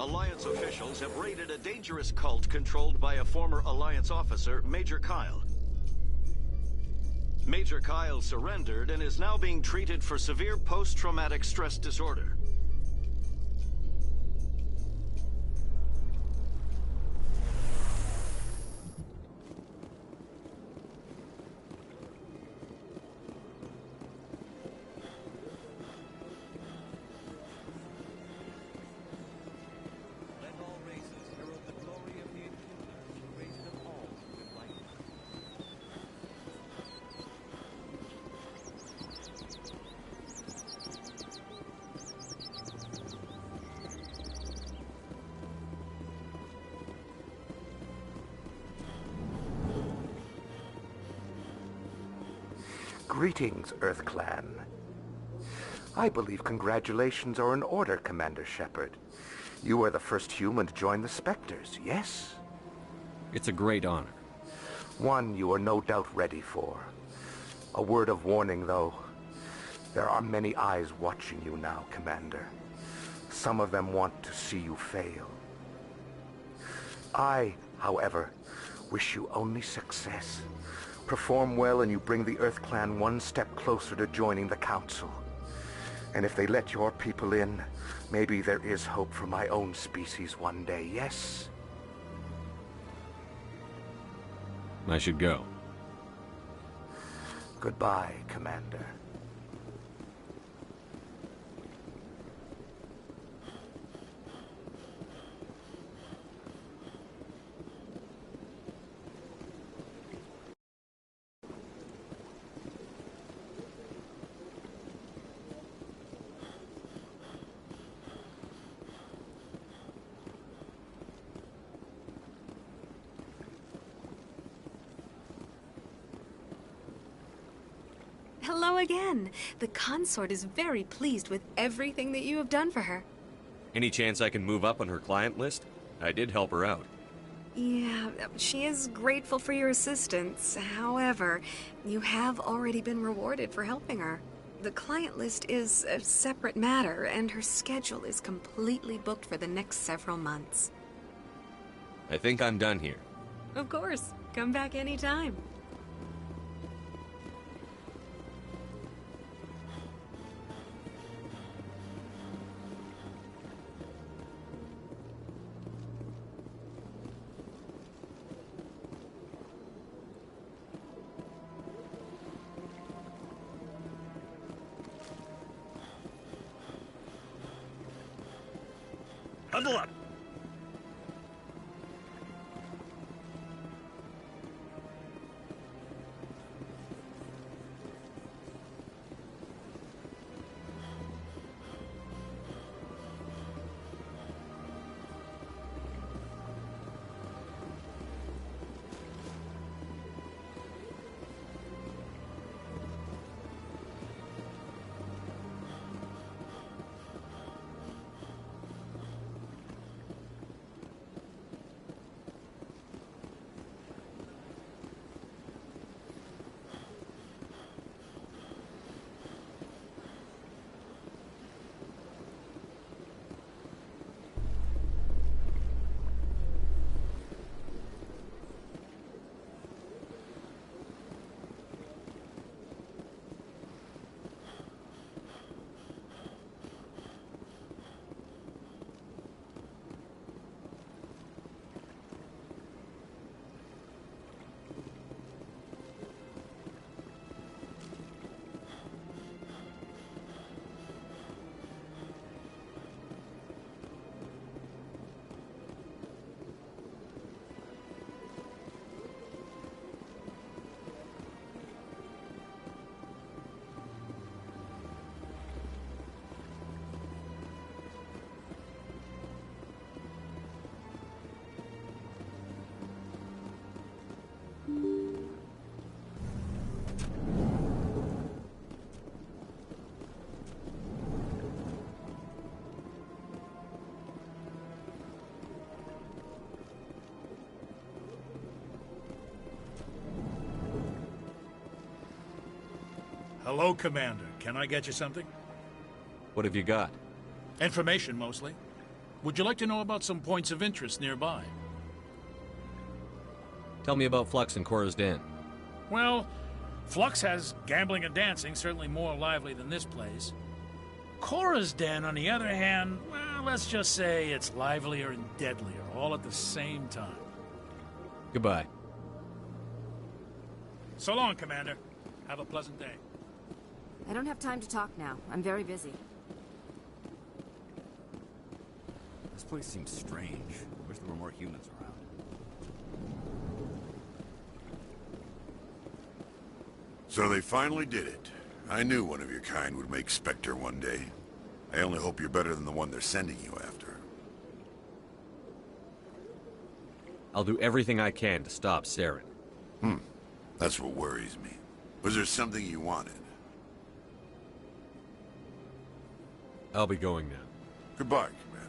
Alliance officials have raided a dangerous cult controlled by a former Alliance officer, Major Kyle. Major Kyle surrendered and is now being treated for severe post-traumatic stress disorder. Greetings, Earth Clan. I believe congratulations are in order, Commander Shepard. You are the first human to join the Spectres, yes? It's a great honor. One you are no doubt ready for. A word of warning, though. There are many eyes watching you now, Commander. Some of them want to see you fail. I, however, wish you only success. Perform well and you bring the Earth Clan one step closer to joining the Council. And if they let your people in, maybe there is hope for my own species one day, yes? I should go. Goodbye, Commander. Hello again. The consort is very pleased with everything that you have done for her. Any chance I can move up on her client list? I did help her out. Yeah, she is grateful for your assistance. However, you have already been rewarded for helping her. The client list is a separate matter, and her schedule is completely booked for the next several months. I think I'm done here. Of course. Come back anytime. Huddle up! Hello, Commander. Can I get you something? What have you got? Information, mostly. Would you like to know about some points of interest nearby? Tell me about Flux and Cora's Den. Well, Flux has gambling and dancing, certainly more lively than this place. Cora's Den, on the other hand, well, let's just say it's livelier and deadlier, all at the same time. Goodbye. So long, Commander. Have a pleasant day. I don't have time to talk now. I'm very busy. This place seems strange. I wish there were more humans around. So they finally did it. I knew one of your kind would make Spectre one day. I only hope you're better than the one they're sending you after. I'll do everything I can to stop Saren. That's what worries me. Was there something you wanted? I'll be going now. Goodbye, Commander.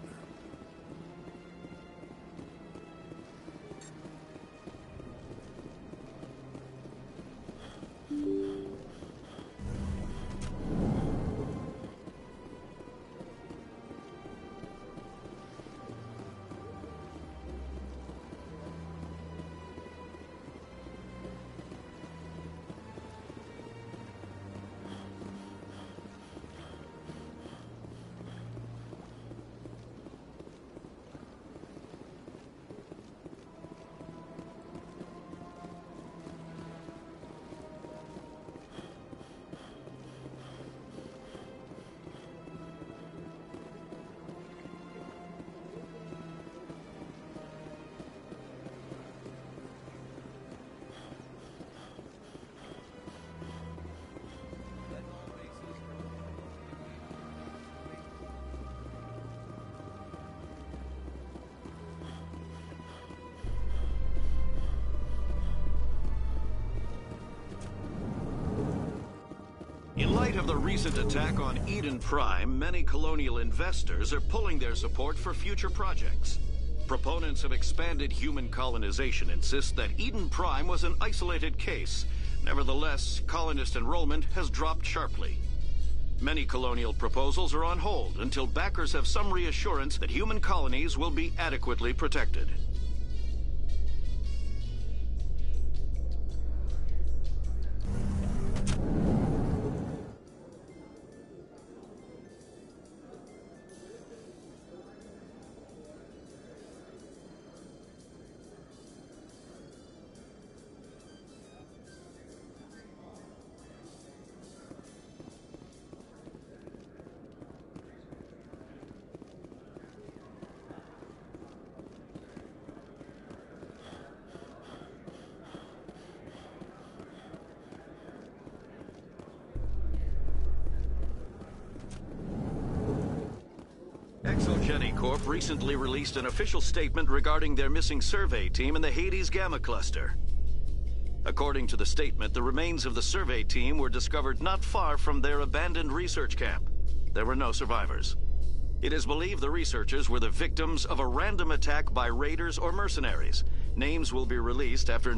In light of the recent attack on Eden Prime, many colonial investors are pulling their support for future projects. Proponents of expanded human colonization insist that Eden Prime was an isolated case. Nevertheless, colonist enrollment has dropped sharply. Many colonial proposals are on hold until backers have some reassurance that human colonies will be adequately protected. Exogeny Corp recently released an official statement regarding their missing survey team in the Hades Gamma Cluster. According to the statement, the remains of the survey team were discovered not far from their abandoned research camp. There were no survivors. It is believed the researchers were the victims of a random attack by raiders or mercenaries. Names will be released after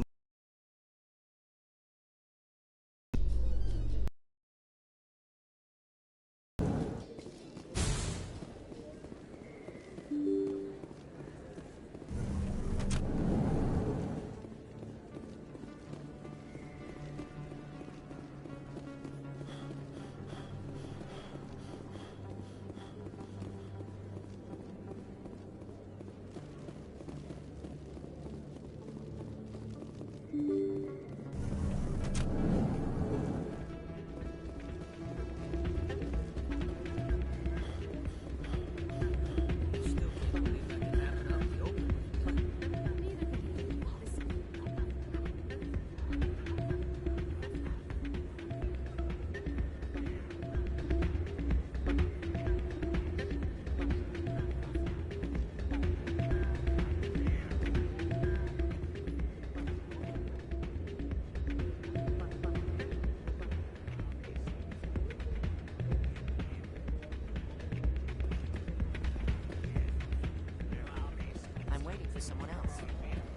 someone else.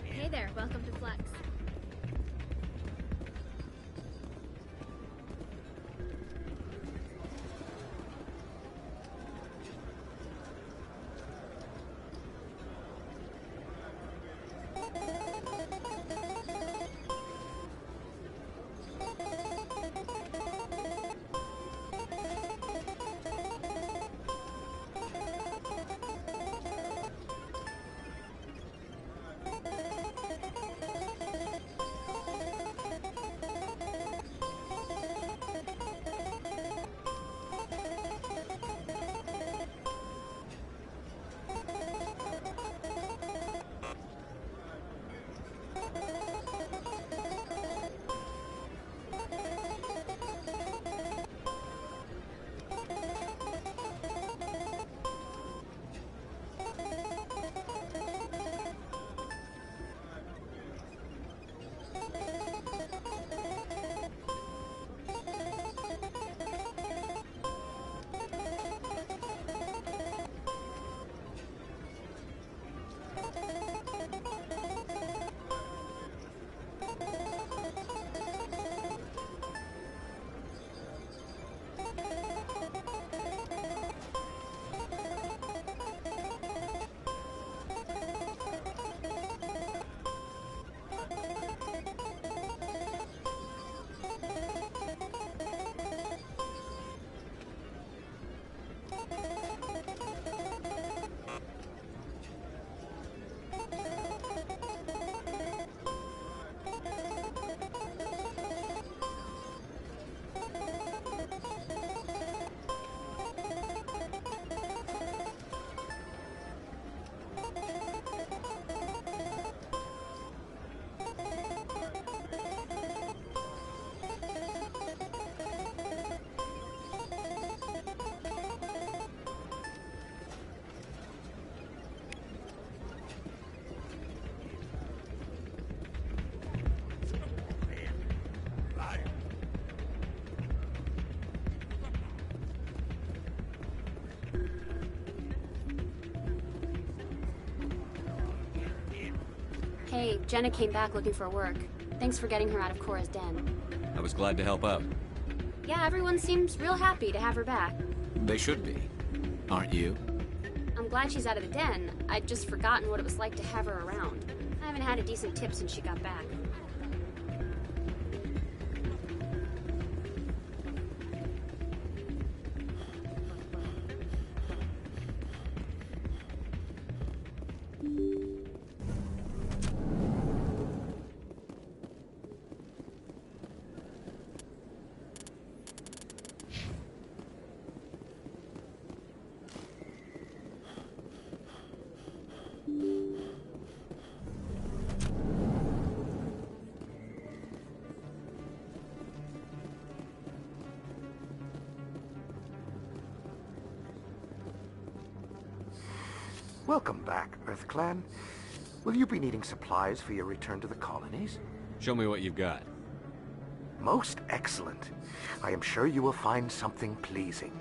Hey there, welcome to Flex. Hey, Jenna came back looking for work. Thanks for getting her out of Cora's den. I was glad to help out. Yeah, everyone seems real happy to have her back. They should be. Aren't you? I'm glad she's out of the den. I'd just forgotten what it was like to have her around. I haven't had a decent tip since she got back. Welcome back, EarthClan. Will you be needing supplies for your return to the colonies? Show me what you've got. Most excellent. I am sure you will find something pleasing.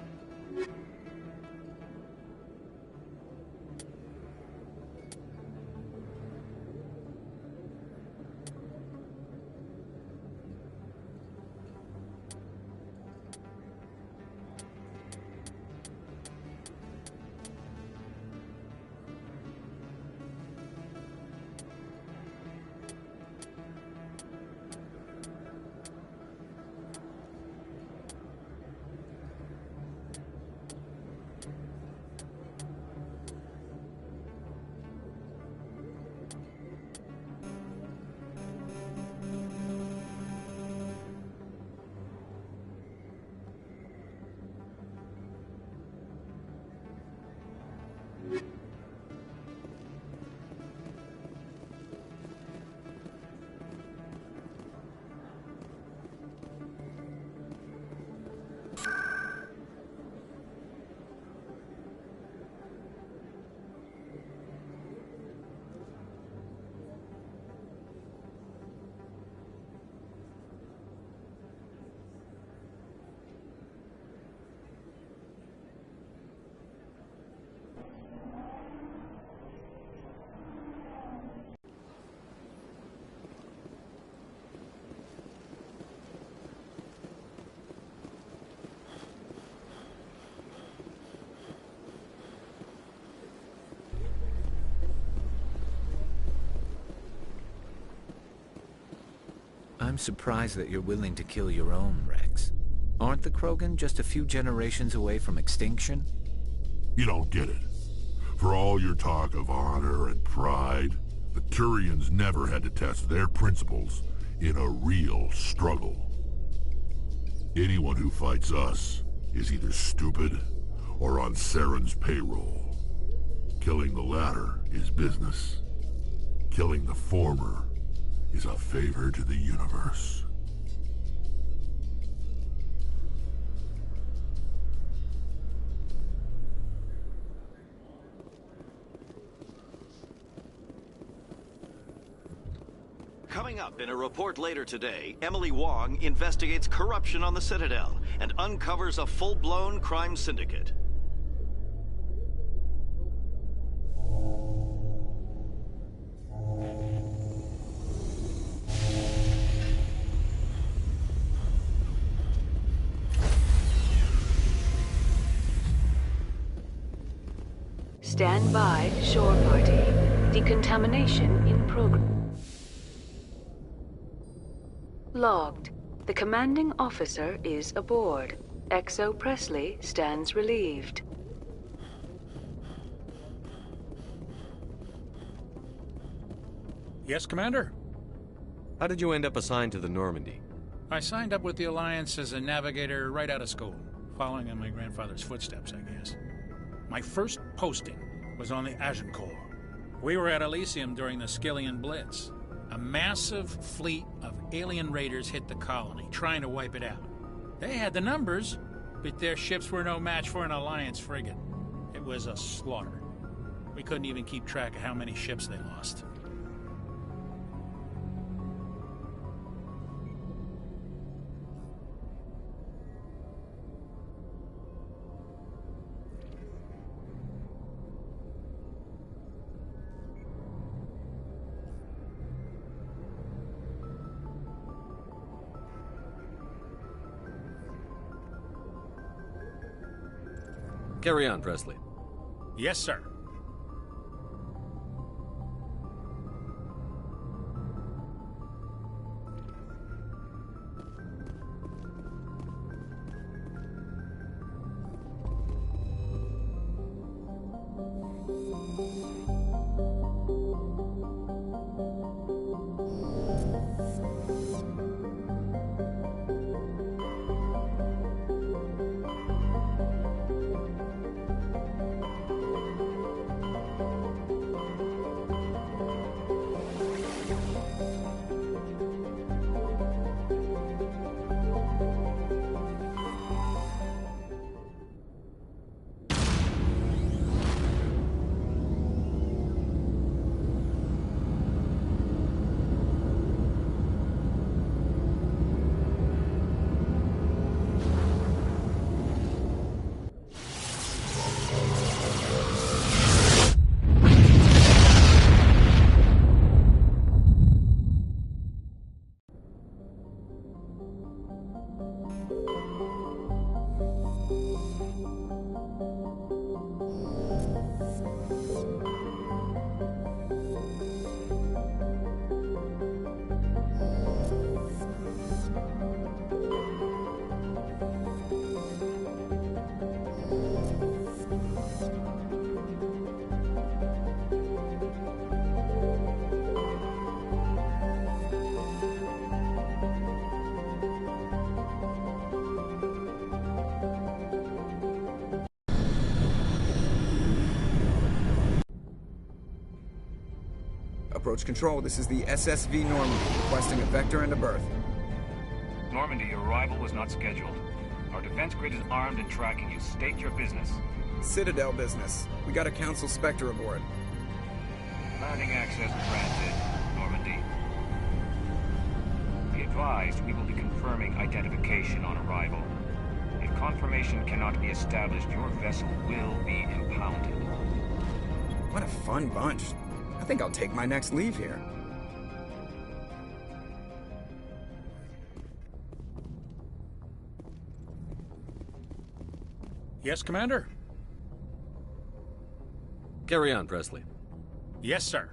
I'm surprised that you're willing to kill your own, Rex. Aren't the Krogan just a few generations away from extinction? You don't get it. For all your talk of honor and pride, the Turians never had to test their principles in a real struggle. Anyone who fights us is either stupid or on Saren's payroll. Killing the latter is business. Killing the former is a favor to the universe. Coming up in a report later today, Emily Wong investigates corruption on the Citadel and uncovers a full-blown crime syndicate. Stand by, shore party. Decontamination in progress. Logged. The commanding officer is aboard. XO Presley stands relieved. Yes, Commander? How did you end up assigned to the Normandy? I signed up with the Alliance as a navigator right out of school, following in my grandfather's footsteps, I guess. My first posting was on the Agincourt. We were at Elysium during the Skillian Blitz. A massive fleet of alien raiders hit the colony, trying to wipe it out. They had the numbers, but their ships were no match for an Alliance frigate. It was a slaughter. We couldn't even keep track of how many ships they lost. Carry on, Presley. Yes, sir. Approach control, this is the SSV Normandy, requesting a vector and a berth. Normandy, your arrival was not scheduled. Our defense grid is armed and tracking you. State your business. Citadel business. We got a Council Spectre aboard. Landing access granted, Normandy. Be advised, we will be confirming identification on arrival. If confirmation cannot be established, your vessel will be impounded. What a fun bunch. I think I'll take my next leave here. Yes, Commander? Carry on, Presley. Yes, sir.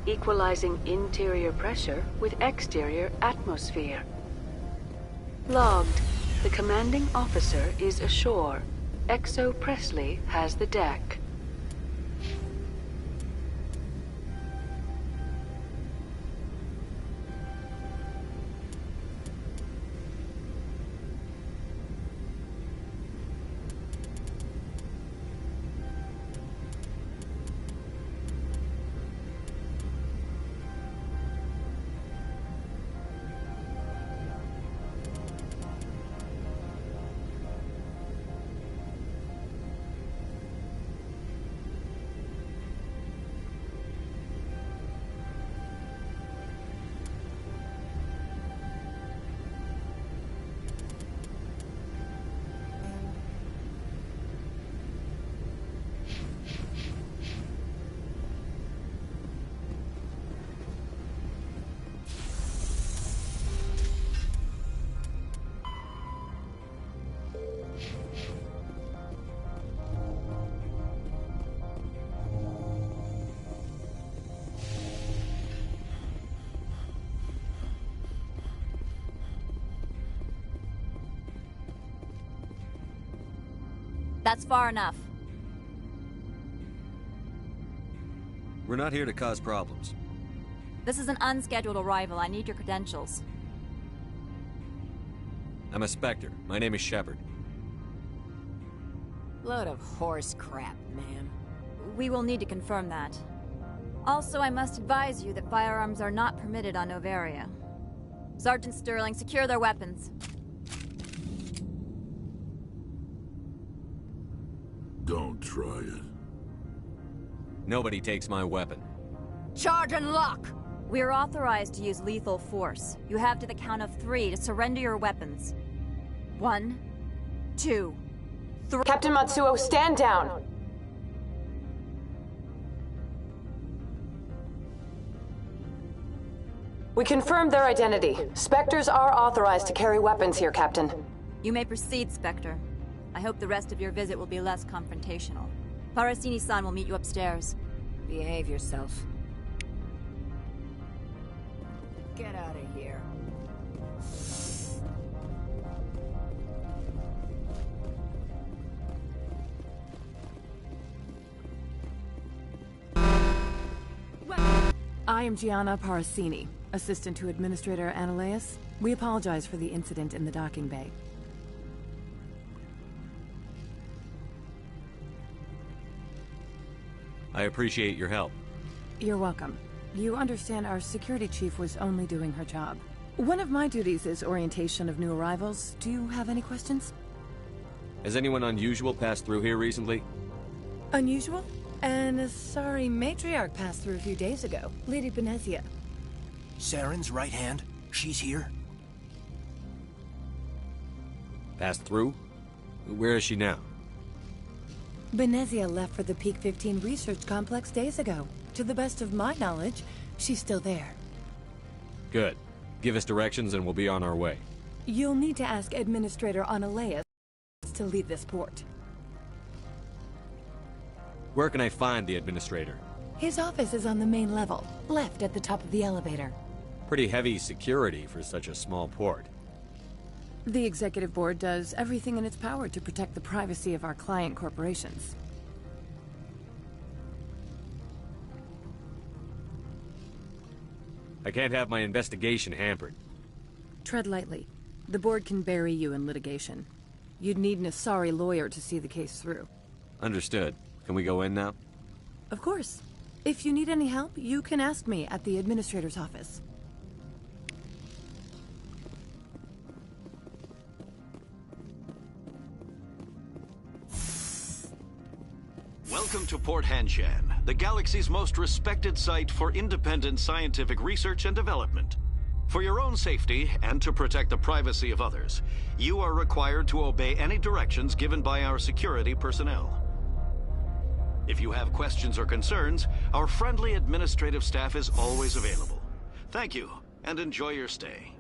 Equalizing interior pressure with exterior atmosphere. Logged. The commanding officer is ashore. XO Presley has the deck. That's far enough. We're not here to cause problems. This is an unscheduled arrival. I need your credentials. I'm a Spectre. My name is Shepard. Load of horse crap, ma'am. We will need to confirm that. Also, I must advise you that firearms are not permitted on Noveria. Sergeant Sterling, secure their weapons. Don't try it. Nobody takes my weapon. Charge and lock! We are authorized to use lethal force. You have to the count of 3 to surrender your weapons. 1, 2, 3. Captain Matsuo, stand down! We confirmed their identity. Spectres are authorized to carry weapons here, Captain. You may proceed, Spectre. I hope the rest of your visit will be less confrontational. Parasini-san will meet you upstairs. Behave yourself. Get out of here. I am Gianna Parasini, assistant to Administrator Ananias. We apologize for the incident in the docking bay. I appreciate your help. You're welcome. You understand our security chief was only doing her job. One of my duties is orientation of new arrivals. Do you have any questions? Has anyone unusual passed through here recently? Unusual? And a sorry matriarch passed through a few days ago. Lady Benezia. Saren's right hand? She's here? Passed through? Where is she now? Benezia left for the Peak 15 research complex days ago. To the best of my knowledge, she's still there. Good. Give us directions and we'll be on our way. You'll need to ask Administrator Ananias to leave this port. Where can I find the administrator? His office is on the main level, left at the top of the elevator. Pretty heavy security for such a small port. The Executive Board does everything in its power to protect the privacy of our client corporations. I can't have my investigation hampered. Tread lightly. The Board can bury you in litigation. You'd need an Asari lawyer to see the case through. Understood. Can we go in now? Of course. If you need any help, you can ask me at the Administrator's office. Welcome to Port Hanshan, the galaxy's most respected site for independent scientific research and development. For your own safety and to protect the privacy of others, you are required to obey any directions given by our security personnel. If you have questions or concerns, our friendly administrative staff is always available. Thank you, and enjoy your stay.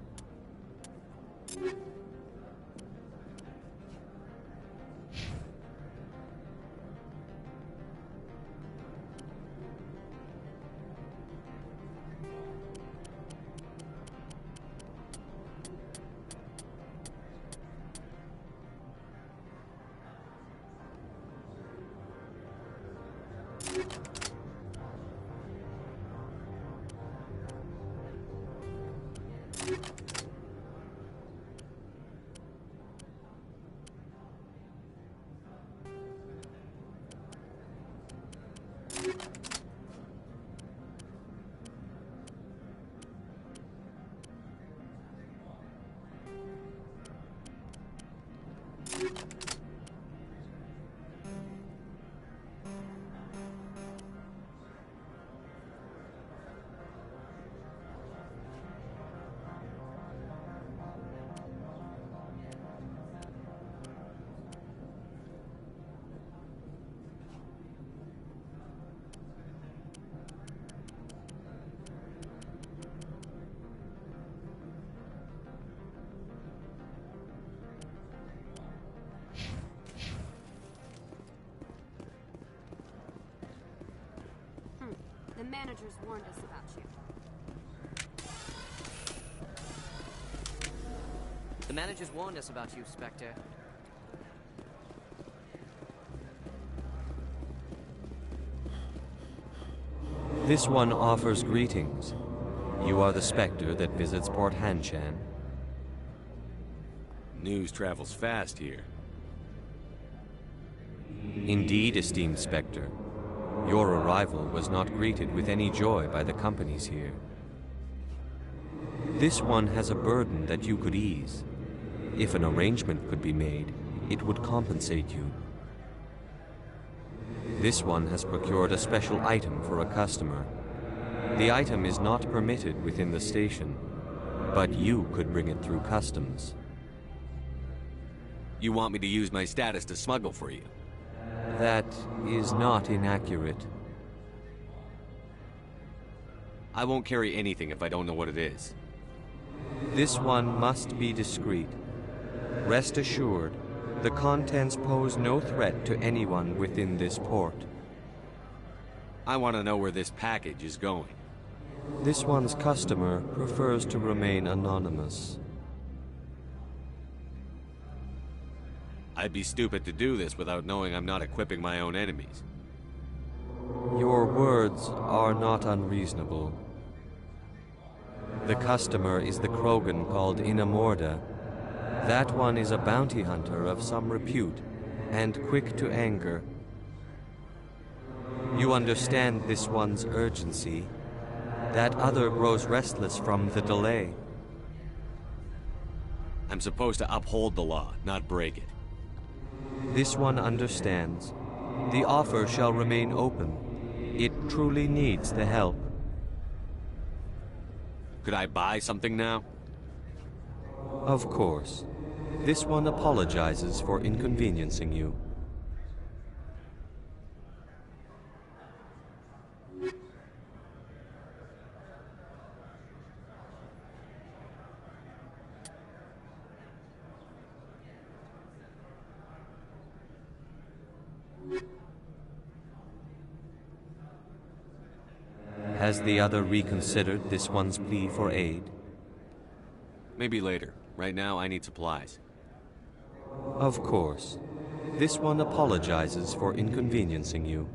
The managers warned us about you. The managers warned us about you, Spectre. This one offers greetings. You are the Spectre that visits Port Hanshan. News travels fast here. Indeed, esteemed Spectre. Your arrival was not greeted with any joy by the companies here. This one has a burden that you could ease. If an arrangement could be made, it would compensate you. This one has procured a special item for a customer. The item is not permitted within the station, but you could bring it through customs. You want me to use my status to smuggle for you? That is not inaccurate. I won't carry anything if I don't know what it is. This one must be discreet. Rest assured, the contents pose no threat to anyone within this port. I want to know where this package is going. This one's customer prefers to remain anonymous. I'd be stupid to do this without knowing I'm not equipping my own enemies. Your words are not unreasonable. The customer is the Krogan called Inamorda. That one is a bounty hunter of some repute, and quick to anger. You understand this one's urgency. That other grows restless from the delay. I'm supposed to uphold the law, not break it. This one understands. The offer shall remain open. It truly needs the help. Could I buy something now? Of course. This one apologizes for inconveniencing you. Has the other reconsidered this one's plea for aid? Maybe later. Right now, I need supplies. Of course. This one apologizes for inconveniencing you.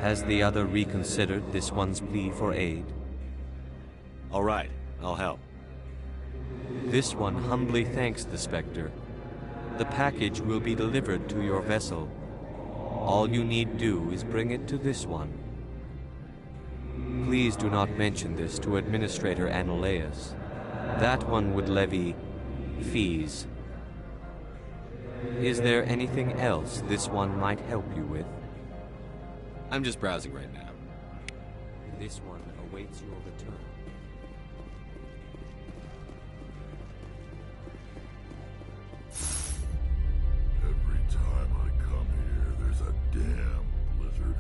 Has the other reconsidered this one's plea for aid? All right, I'll help. This one humbly thanks the Spectre. The package will be delivered to your vessel. All you need do is bring it to this one. Please do not mention this to Administrator Annulaeus. That one would levy fees. Is there anything else this one might help you with? I'm just browsing right now. This one awaits your return. Every time I come here, there's a damn blizzard.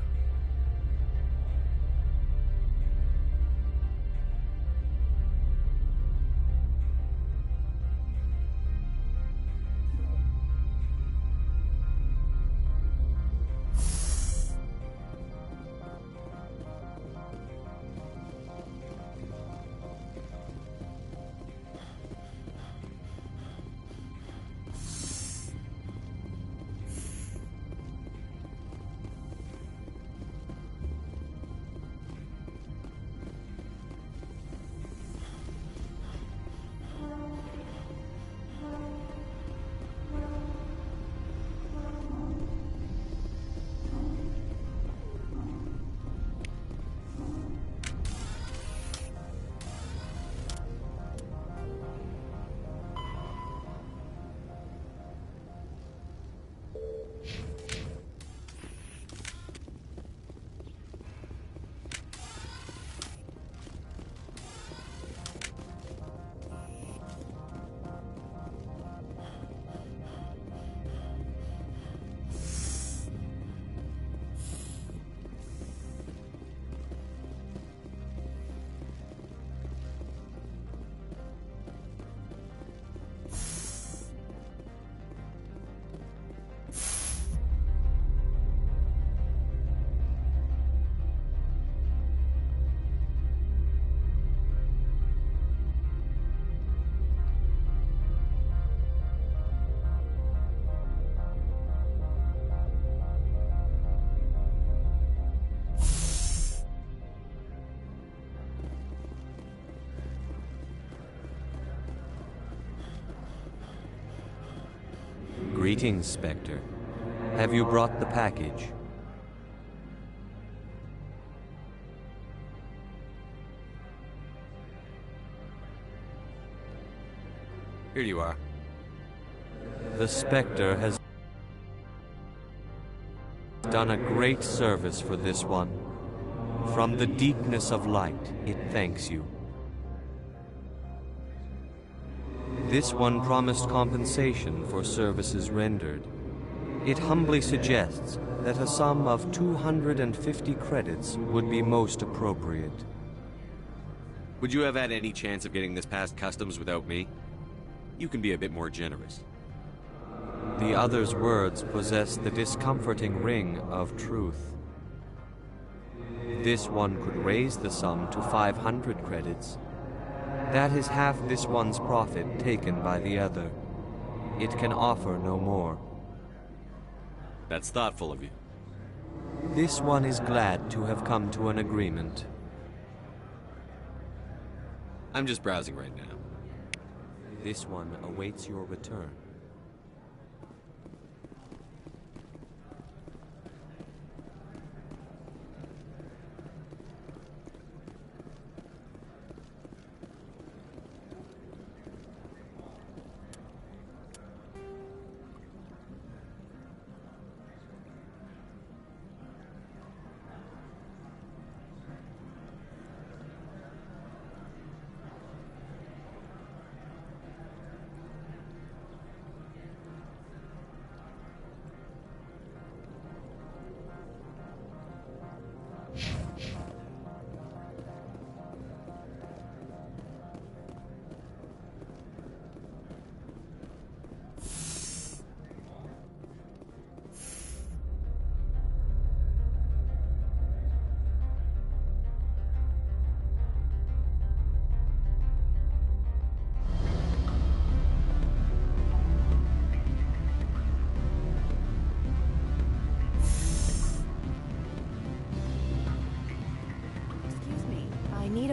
Greetings, Spectre. Have you brought the package? Here you are. The Spectre has done a great service for this one. From the deepness of light, it thanks you. This one promised compensation for services rendered. It humbly suggests that a sum of 250 credits would be most appropriate. Would you have had any chance of getting this past customs without me? You can be a bit more generous. The other's words possess the discomforting ring of truth. This one could raise the sum to 500 credits. That is half this one's profit taken by the other. It can offer no more. That's thoughtful of you. This one is glad to have come to an agreement. I'm just browsing right now. This one awaits your return.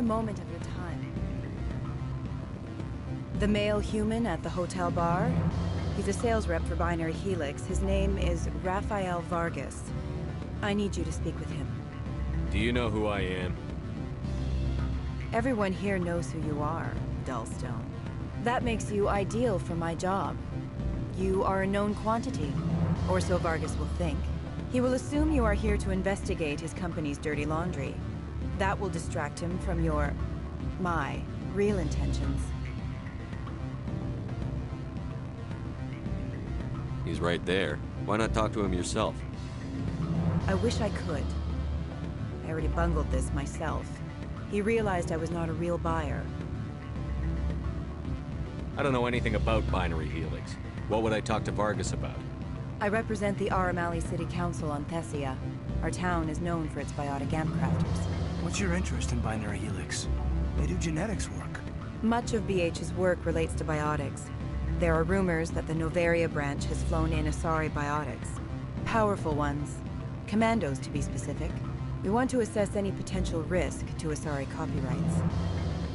Moment of your time. The male human at the hotel bar? He's a sales rep for Binary Helix. His name is Rafael Vargas. I need you to speak with him. Do you know who I am? Everyone here knows who you are, Dullstone. That makes you ideal for my job. You are a known quantity, or so Vargas will think. He will assume you are here to investigate his company's dirty laundry. That will distract him from my real intentions. He's right there. Why not talk to him yourself? I wish I could. I already bungled this myself. He realized I was not a real buyer. I don't know anything about Binary Helix. What would I talk to Vargas about? I represent the Aramali City Council on Thessia. Our town is known for its biotic amp crafters. What's your interest in Binary Helix? They do genetics work. Much of BH's work relates to biotics. There are rumors that the Novaria branch has flown in Asari biotics. Powerful ones. Commandos, to be specific. We want to assess any potential risk to Asari copyrights.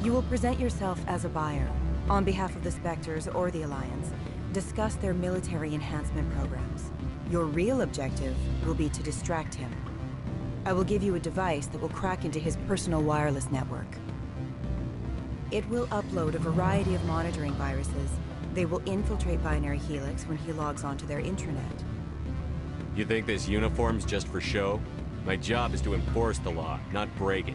You will present yourself as a buyer, on behalf of the Spectres or the Alliance. Discuss their military enhancement programs. Your real objective will be to distract him. I will give you a device that will crack into his personal wireless network. It will upload a variety of monitoring viruses. They will infiltrate Binary Helix when he logs onto their intranet. You think this uniform's just for show? My job is to enforce the law, not break it.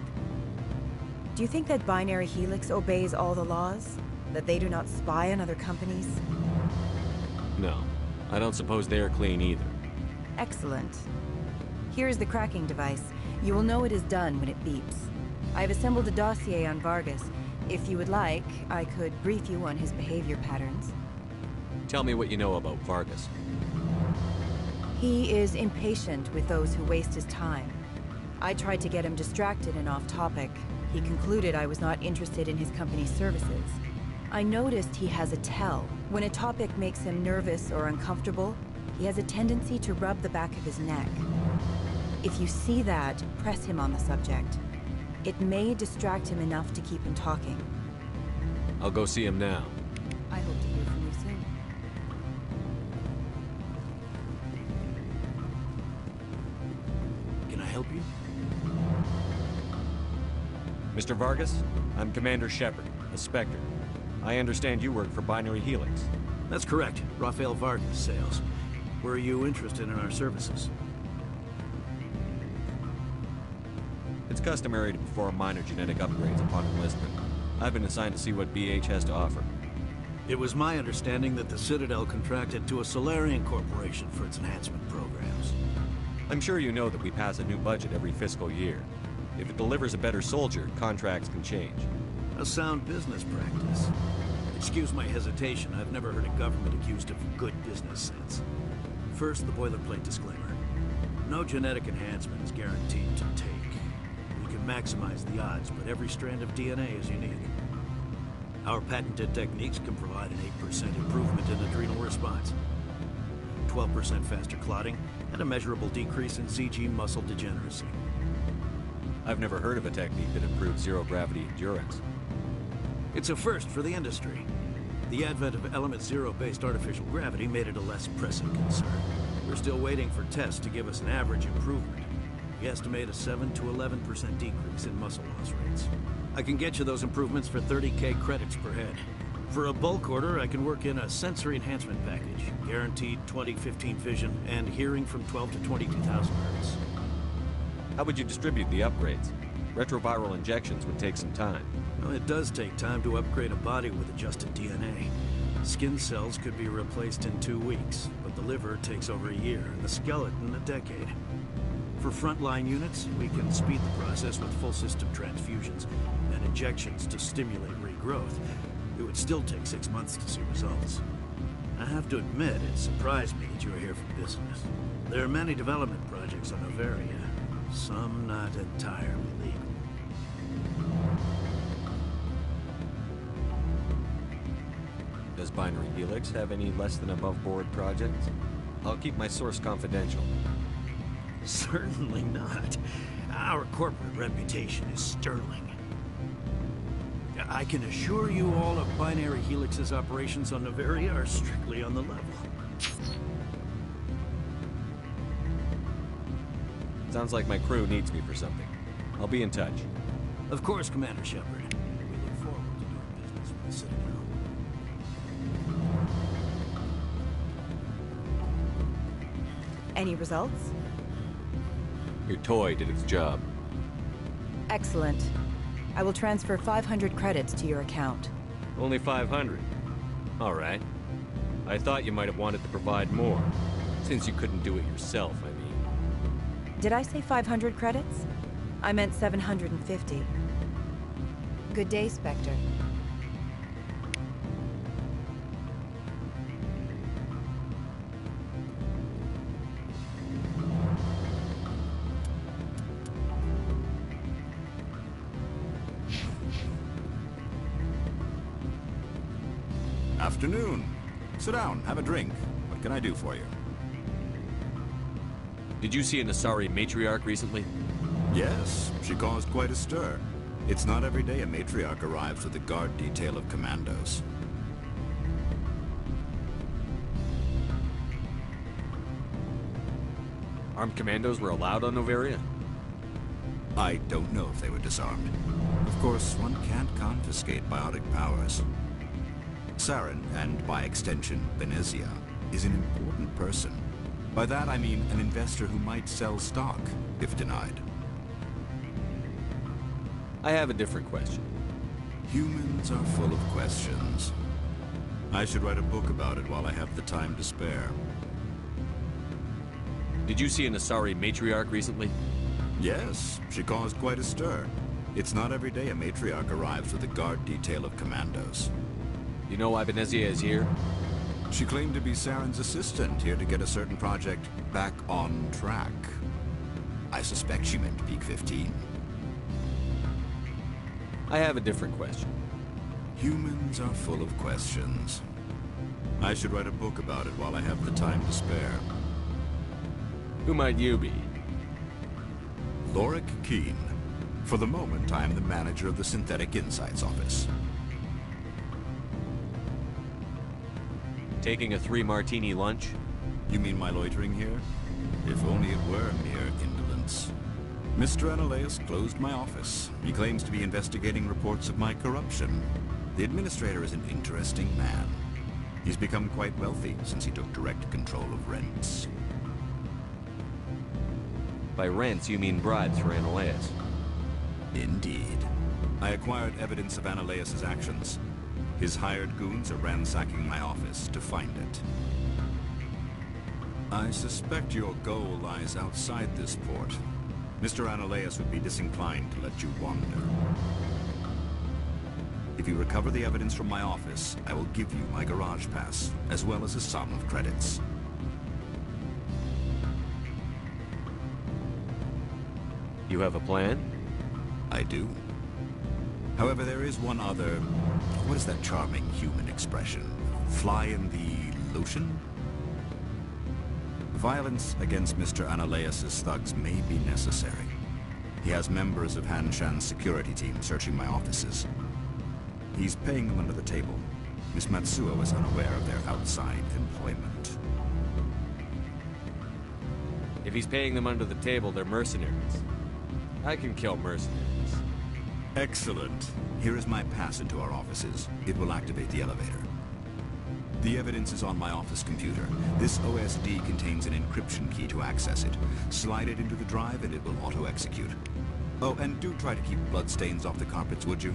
Do you think that Binary Helix obeys all the laws? That they do not spy on other companies? No. I don't suppose they're clean either. Excellent. Here is the cracking device. You will know it is done when it beeps. I have assembled a dossier on Vargas. If you would like, I could brief you on his behavior patterns. Tell me what you know about Vargas. He is impatient with those who waste his time. I tried to get him distracted and off topic. He concluded I was not interested in his company's services. I noticed he has a tell. When a topic makes him nervous or uncomfortable, he has a tendency to rub the back of his neck. If you see that, press him on the subject. It may distract him enough to keep him talking. I'll go see him now. I hope to hear from you soon. help you? Mr. Vargas, I'm Commander Shepard, a Spectre. I understand you work for Binary Helix. That's correct. Rafael Vargas, sales. Were you interested in our services? It's customary to perform minor genetic upgrades upon enlistment. I've been assigned to see what BH has to offer. It was my understanding that the Citadel contracted to a Solarian corporation for its enhancement programs. I'm sure you know that we pass a new budget every fiscal year. If it delivers a better soldier, contracts can change. A sound business practice. Excuse my hesitation, I've never heard a government accused of good business sense. First, the boilerplate disclaimer. No genetic enhancement is guaranteed to take. We can maximize the odds, but every strand of DNA is unique. Our patented techniques can provide an 8% improvement in adrenal response, 12% faster clotting, and a measurable decrease in CG muscle degeneracy. I've never heard of a technique that improves zero-gravity endurance. It's a first for the industry. The advent of element zero-based artificial gravity made it a less pressing concern. We're still waiting for tests to give us an average improvement. We estimate a 7 to 11% decrease in muscle loss rates. I can get you those improvements for 30K credits per head. For a bulk order, I can work in a sensory enhancement package, guaranteed 20/15 vision, and hearing from 12 to 22,000 hertz. How would you distribute the upgrades? Retroviral injections would take some time. Well, it does take time to upgrade a body with adjusted DNA. Skin cells could be replaced in 2 weeks, but the liver takes over a year, and the skeleton a decade. For frontline units, we can speed the process with full system transfusions and injections to stimulate regrowth. It would still take 6 months to see results. I have to admit, it surprised me that you are here for business. There are many development projects on Noveria, some not entirely legal. Does Binary Helix have any less than above-board projects? I'll keep my source confidential. Certainly not. Our corporate reputation is sterling. I can assure you all of Binary Helix's operations on Noveria are strictly on the level. Sounds like my crew needs me for something. I'll be in touch. Of course, Commander Shepard. We look forward to doing business with the Citadel. Any results? Your toy did its job. Excellent. I will transfer 500 credits to your account. Only 500. All right. I thought you might have wanted to provide more, since you couldn't do it yourself, I mean. Did I say 500 credits? I meant 750. Good day, Spectre. Afternoon. Sit down, have a drink. What can I do for you? Did you see an Asari matriarch recently? Yes, she caused quite a stir. It's not every day a matriarch arrives with a guard detail of commandos. Armed commandos were allowed on Noveria? I don't know if they were disarmed. Of course, one can't confiscate biotic powers. Saren, and by extension, Venezia, is an important person. By that I mean an investor who might sell stock, if denied. I have a different question. Humans are full of questions. I should write a book about it while I have the time to spare. Did you see an Asari matriarch recently? Yes, she caused quite a stir. It's not every day a matriarch arrives with a guard detail of commandos. You know why Venezia is here? She claimed to be Saren's assistant, here to get a certain project back on track. I suspect she meant Peak 15. I have a different question. Humans are full of questions. I should write a book about it while I have the time to spare. Who might you be? Lorik Keen. For the moment, I am the manager of the Synthetic Insights Office. Taking a 3-martini lunch? You mean my loitering here? If only it were mere indolence. Mr. Ananias closed my office. He claims to be investigating reports of my corruption. The administrator is an interesting man. He's become quite wealthy since he took direct control of rents. By rents, you mean bribes for Ananias? Indeed. I acquired evidence of Ananias' actions. His hired goons are ransacking my office to find it. I suspect your goal lies outside this port. Mr. Ananias would be disinclined to let you wander. If you recover the evidence from my office, I will give you my garage pass, as well as a sum of credits. You have a plan? I do. However, there is one other... What is that charming human expression? Fly in the lotion? Violence against Mr. Ananias' thugs may be necessary. He has members of Han Shan's security team searching my offices. He's paying them under the table. Miss Matsuo is unaware of their outside employment. If he's paying them under the table, they're mercenaries. I can kill mercenaries. Excellent. Here is my pass into our offices. It will activate the elevator. The evidence is on my office computer. This OSD contains an encryption key to access it. Slide it into the drive and it will auto-execute. Oh, and do try to keep bloodstains off the carpets, would you?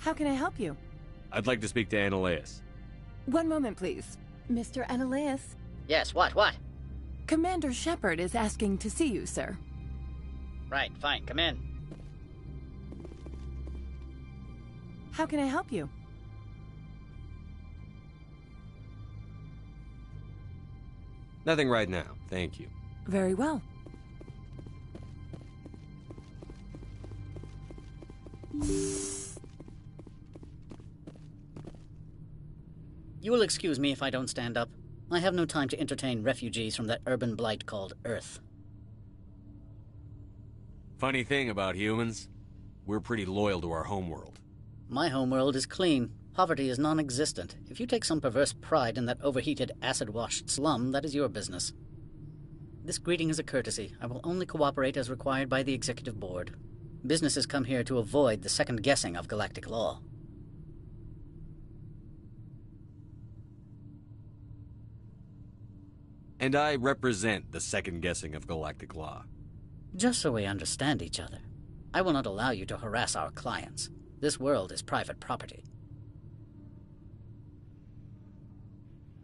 How can I help you? I'd like to speak to Ananias. One moment, please. Mr. Ananias? Yes, what? Commander Shepard is asking to see you, sir. Right, fine, come in. How can I help you? Nothing right now, thank you. Very well. You will excuse me if I don't stand up. I have no time to entertain refugees from that urban blight called Earth. Funny thing about humans, we're pretty loyal to our homeworld. My homeworld is clean. Poverty is non-existent. If you take some perverse pride in that overheated, acid-washed slum, that is your business. This greeting is a courtesy. I will only cooperate as required by the Executive Board. Businesses come here to avoid the second guessing of galactic law. And I represent the second guessing of galactic law. Just so we understand each other, I will not allow you to harass our clients. This world is private property.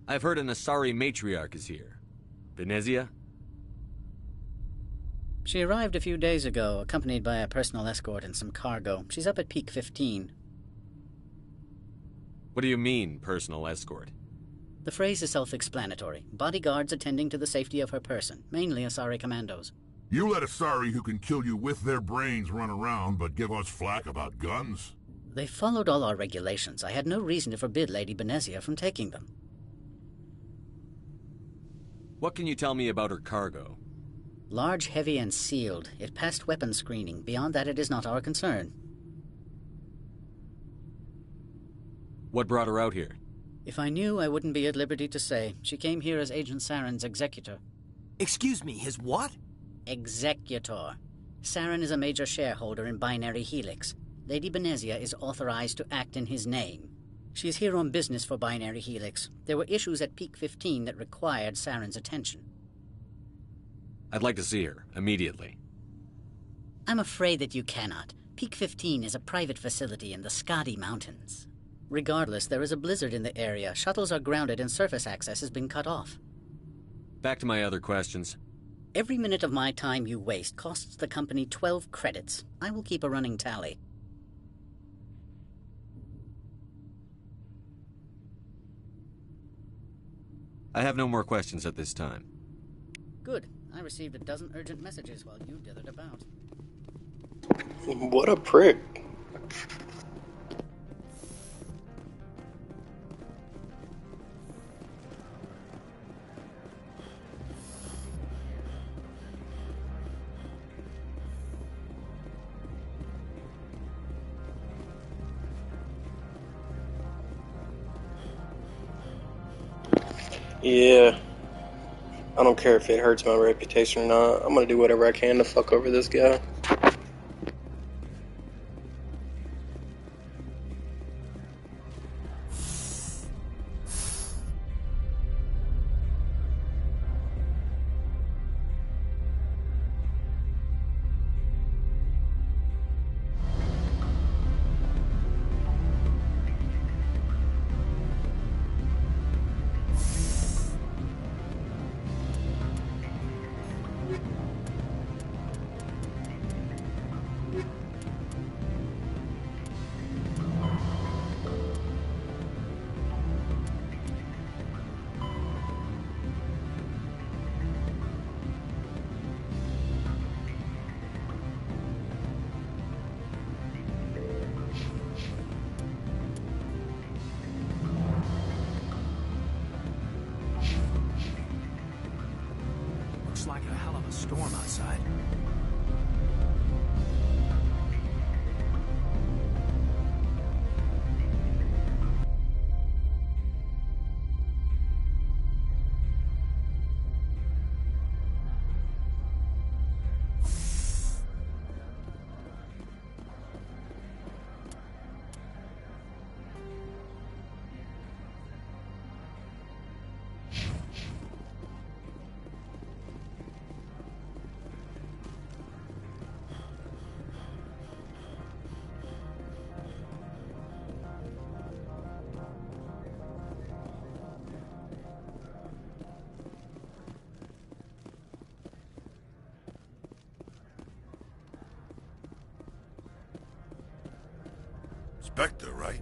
I've heard an Asari matriarch is here. Venezia? She arrived a few days ago, accompanied by a personal escort and some cargo. She's up at Peak 15. What do you mean, personal escort? The phrase is self-explanatory. Bodyguards attending to the safety of her person, mainly Asari commandos. You let Asari who can kill you with their brains run around, but give us flack about guns? They followed all our regulations. I had no reason to forbid Lady Venezia from taking them. What can you tell me about her cargo? Large, heavy, and sealed. It passed weapons screening. Beyond that, it is not our concern. What brought her out here? If I knew, I wouldn't be at liberty to say. She came here as Agent Saren's executor. Excuse me, his what? Executor. Saren is a major shareholder in Binary Helix. Lady Benezia is authorized to act in his name. She is here on business for Binary Helix. There were issues at Peak 15 that required Saren's attention. I'd like to see her, immediately. I'm afraid that you cannot. Peak 15 is a private facility in the Skadi Mountains. Regardless, there is a blizzard in the area. Shuttles are grounded and surface access has been cut off. Back to my other questions. Every minute of my time you waste costs the company 12 credits. I will keep a running tally. I have no more questions at this time. Good. I received a dozen urgent messages while you dithered about. What a prick. Yeah. I don't care if it hurts my reputation or not. I'm gonna do whatever I can to fuck over this guy. Looks like a hell of a storm outside. Spectre, right?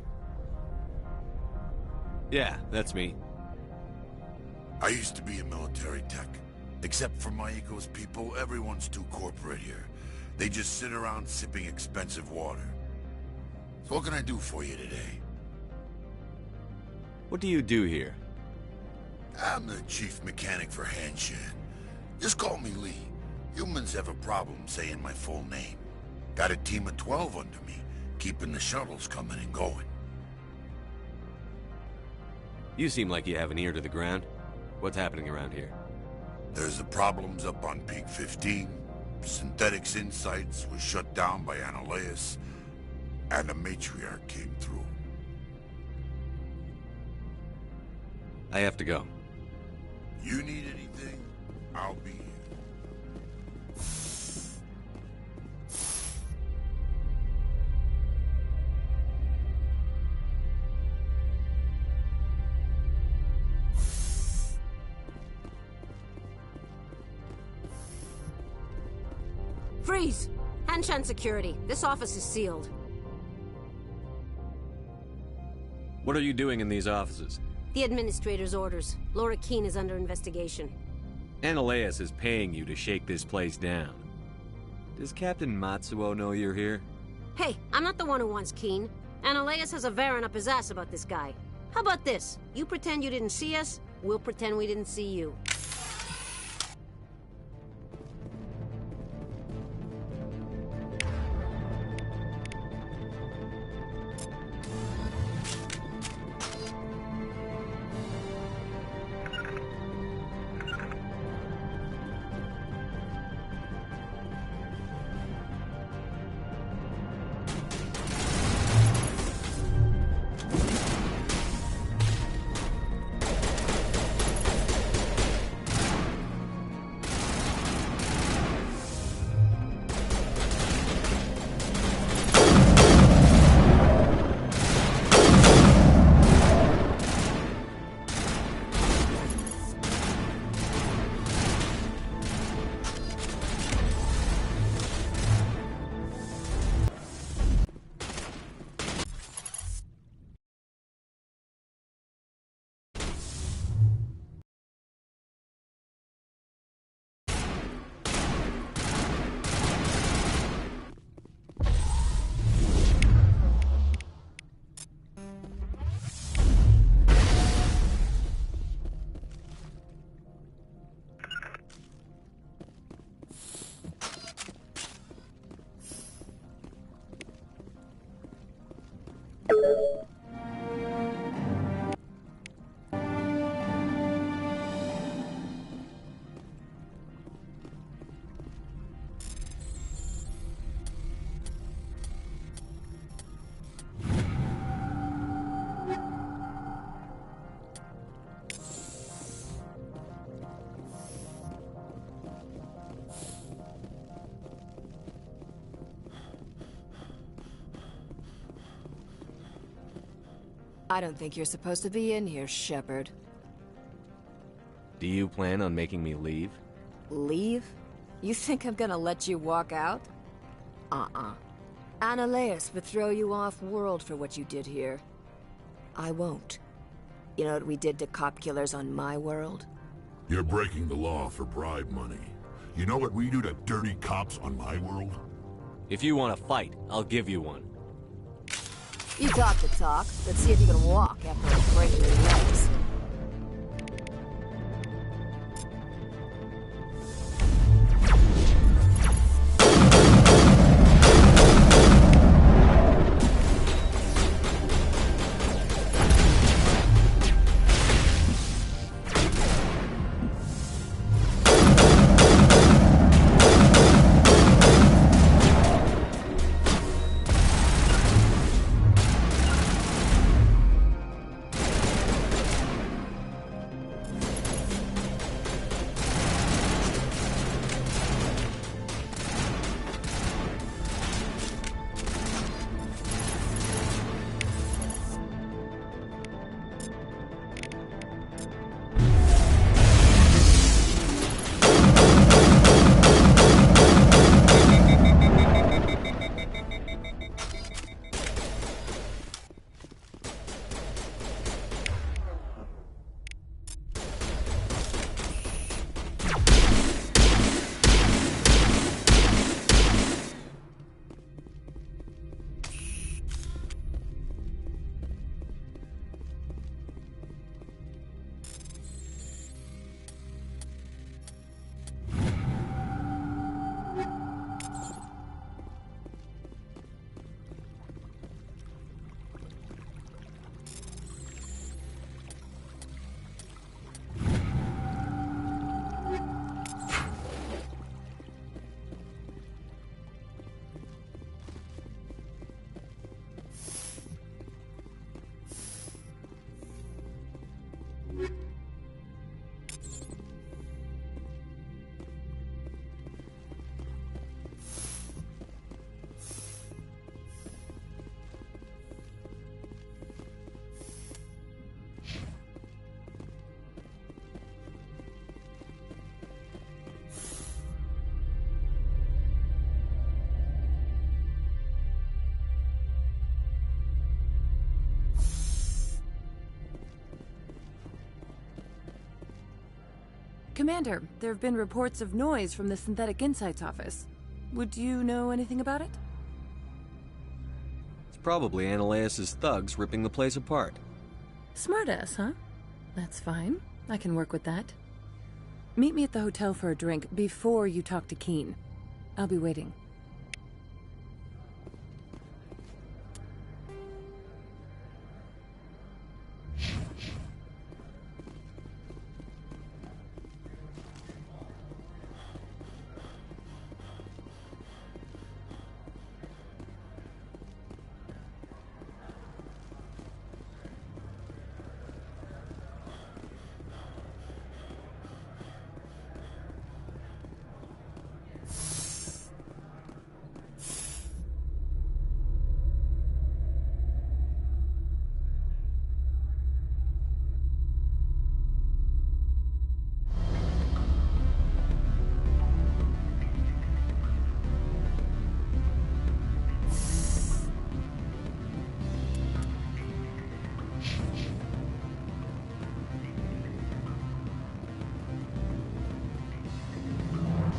Yeah, that's me. I used to be a military tech. Except for my ego's people, everyone's too corporate here. They just sit around sipping expensive water. So what can I do for you today? What do you do here? I'm the chief mechanic for Hanshin. Just call me Lee. Humans have a problem saying my full name. Got a team of 12 under me, keeping the shuttles coming and going. You seem like you have an ear to the ground. What's happening around here? There's the problems up on Peak 15. Synthetics Insights was shut down by Analeas, and the Matriarch came through. I have to go. You need anything, I'll be here. Freeze! Hanshan security. This office is sealed. What are you doing in these offices? The administrator's orders. Laura Keene is under investigation. Analeas is paying you to shake this place down. Does Captain Matsuo know you're here? Hey, I'm not the one who wants Keene. Analeas has a Varen up his ass about this guy. How about this? You pretend you didn't see us, we'll pretend we didn't see you. I don't think you're supposed to be in here, Shepard. Do you plan on making me leave? Leave? You think I'm gonna let you walk out? Uh-uh. Annaleus would throw you off-world for what you did here. I won't. You know what we did to cop killers on my world? You're breaking the law for bribe money. You know what we do to dirty cops on my world? If you want to fight, I'll give you one. You talk the talk. Let's see if you can walk after I break your legs. Commander, there have been reports of noise from the Synthetic Insights office. Would you know anything about it? It's probably Annaleus' thugs ripping the place apart. Smartass, huh? That's fine. I can work with that. Meet me at the hotel for a drink before you talk to Keen. I'll be waiting.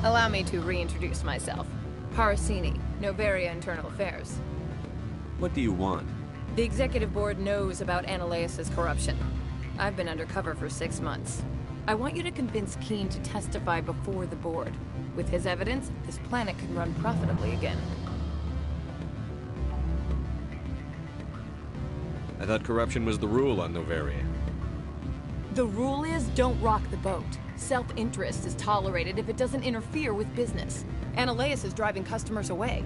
Allow me to reintroduce myself. Parasini, Novaria Internal Affairs. What do you want? The Executive Board knows about Annaleus' corruption. I've been undercover for 6 months. I want you to convince Keen to testify before the Board. With his evidence, this planet can run profitably again. I thought corruption was the rule on Novaria. The rule is, don't rock the boat. Self-interest is tolerated if it doesn't interfere with business. Annaleus is driving customers away.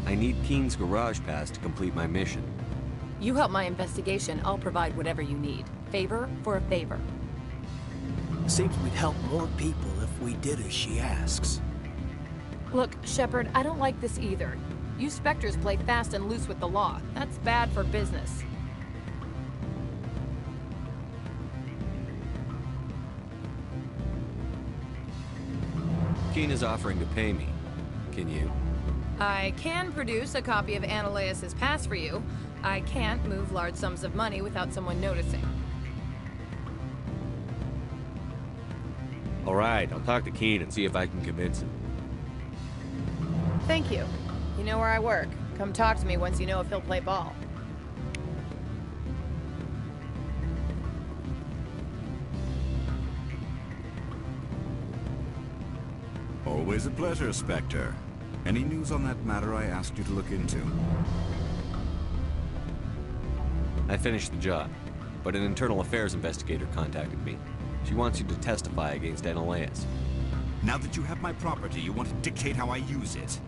I need Keen's garage pass to complete my mission. You help my investigation, I'll provide whatever you need. Favor for a favor. Seems we'd help more people if we did as she asks. Look, Shepard, I don't like this either. You Spectres play fast and loose with the law. That's bad for business. Keen is offering to pay me. Can you? I can produce a copy of Ananias' pass for you. I can't move large sums of money without someone noticing. All right, I'll talk to Keen and see if I can convince him. Thank you. You know where I work. Come talk to me once you know if he'll play ball. Always a pleasure, Spectre. Any news on that matter I asked you to look into? I finished the job, but an internal affairs investigator contacted me. She wants you to testify against Ananias. Now that you have my property, you want to dictate how I use it.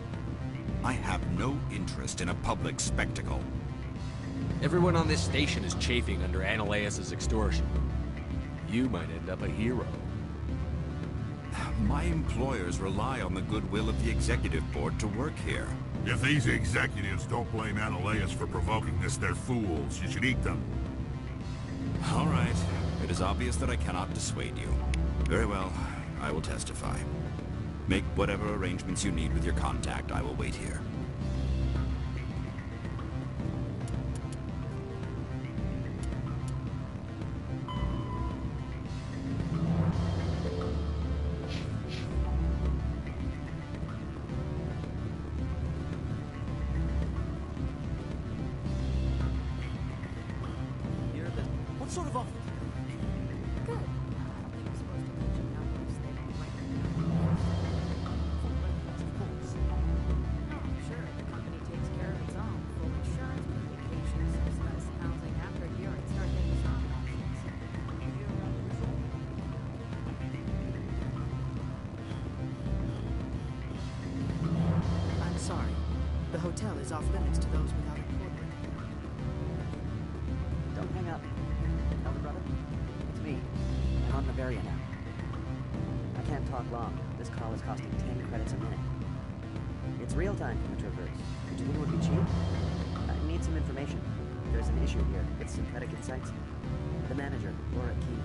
I have no interest in a public spectacle. Everyone on this station is chafing under Ananias' extortion. You might end up a hero. My employers rely on the goodwill of the executive board to work here. If these executives don't blame Ananias for provoking this, they're fools. You should eat them. All right. It is obvious that I cannot dissuade you. Very well. I will testify. Make whatever arrangements you need with your contact. I will wait here. What sort of offer? Good. No, sure, the company takes care of its own. Full insurance, vacations, subsidized housing. After a year, it starts getting stock options. I'm sorry. The hotel is off limits to those without a corporate. Don't hang up. Elder brother? It's me. I'm on Bavaria now. I can't talk long. This call is costing 10 credits a minute. It's real time from the Traverse. Did you think it would be cheap? I need some information. There's an issue here with synthetic insights. The manager, Laura Key,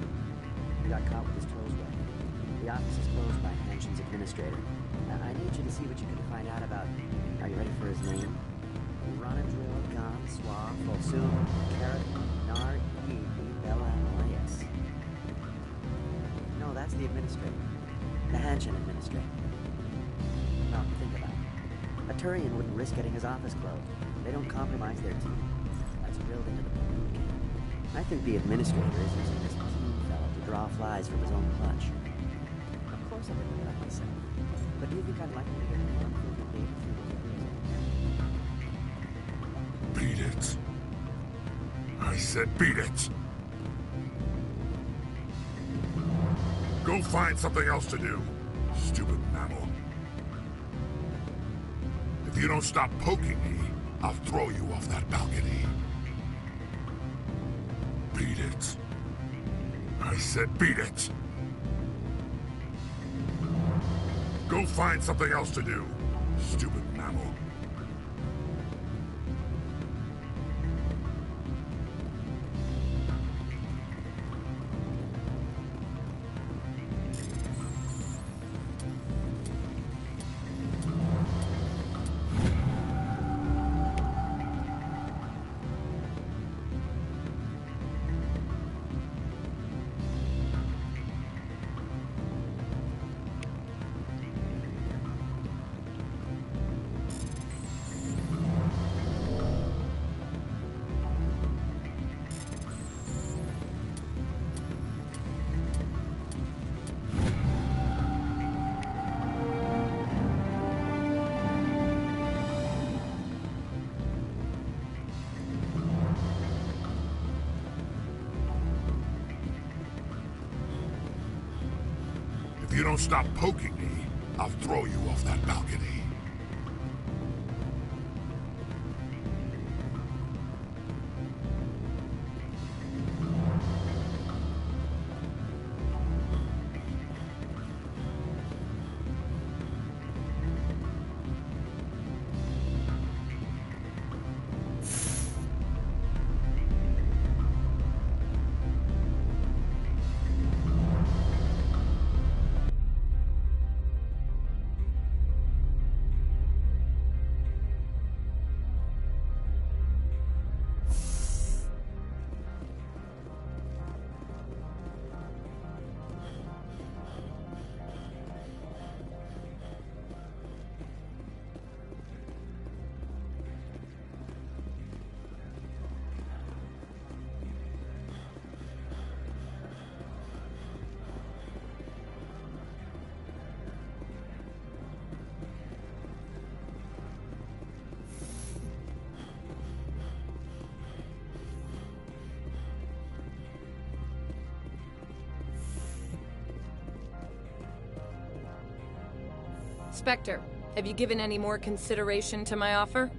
he got caught with his toes wet. The office is closed by Hanshin's administrator. I need you to see what you can find out about. Are you ready for his name? Ronadril Gan Swa Folsum Keratin Nar E Bella Elias. No, that's the administrator. The Hanshin administrator. Now, think about it. A Turian wouldn't risk getting his office closed. They don't compromise their team. That's drilled into the boot camp. I think the administrator is using this keen fella to draw flies from his own clutch. Of course I could look it up myself. But do you think I'd likely to get any unfiltered data through those areas? Beat it. I said beat it. Go find something else to do, stupid mammal. If you don't stop poking me, I'll throw you off that balcony. Beat it. I said beat it. Go find something else to do, stupid mammal. If you don't stop poking me, I'll throw you off that balcony. Spectre, have you given any more consideration to my offer?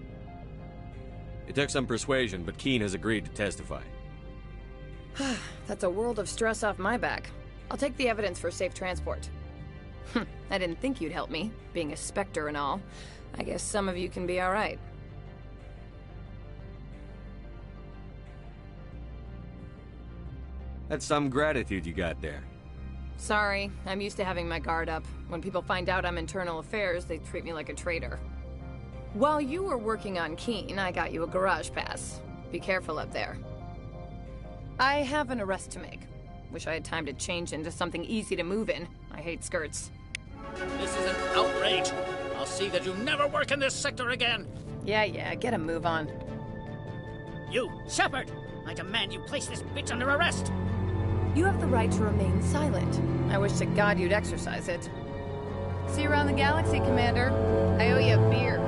It took some persuasion, but Keen has agreed to testify. That's a world of stress off my back. I'll take the evidence for safe transport. I didn't think you'd help me, being a Spectre and all. I guess some of you can be alright. That's some gratitude you got there. Sorry, I'm used to having my guard up. When people find out I'm internal affairs, they treat me like a traitor. While you were working on Keen, I got you a garage pass. Be careful up there. I have an arrest to make. Wish I had time to change into something easy to move in. I hate skirts. This is an outrage. I'll see that you never work in this sector again. Yeah, get a move on. You, Shepard! I demand you place this bitch under arrest! You have the right to remain silent. I wish to God you'd exercise it. See you around the galaxy, Commander. I owe you a beer.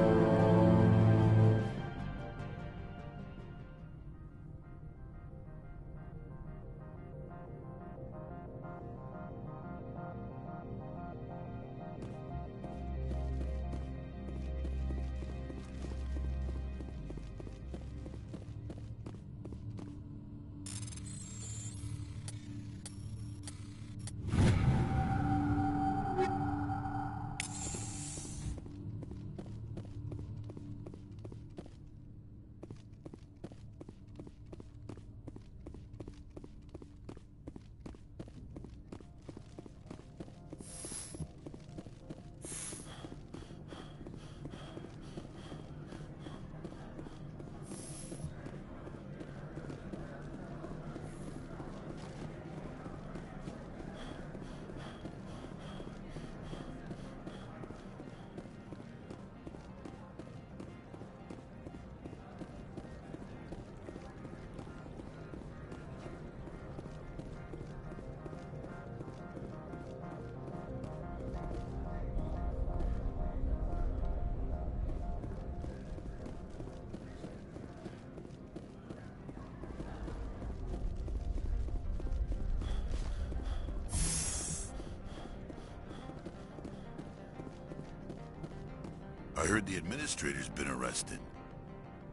I heard the administrator's been arrested.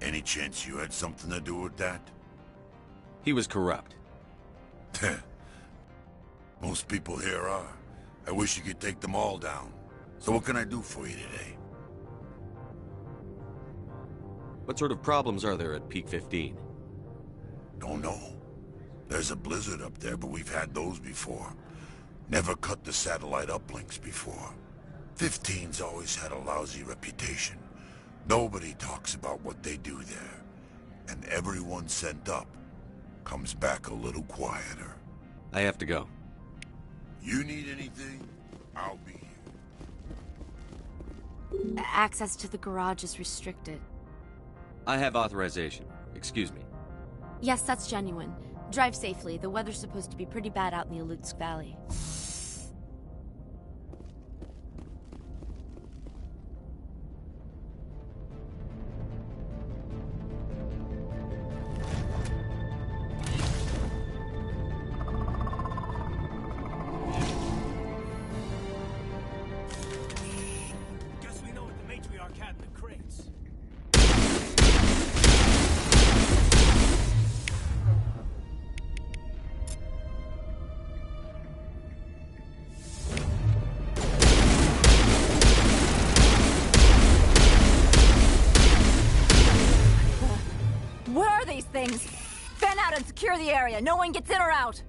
Any chance you had something to do with that? He was corrupt. Most people here are. I wish you could take them all down. So what can I do for you today? What sort of problems are there at Peak 15? Don't know. There's a blizzard up there, but we've had those before. Never cut the satellite uplinks before. 15's always had a lousy reputation. Nobody talks about what they do there. And everyone sent up comes back a little quieter. I have to go. You need anything? I'll be here. Access to the garage is restricted. I have authorization. Excuse me. Yes, that's genuine. Drive safely. The weather's supposed to be pretty bad out in the Alutsk Valley. Things. Fan out and secure the area. No one gets in or out.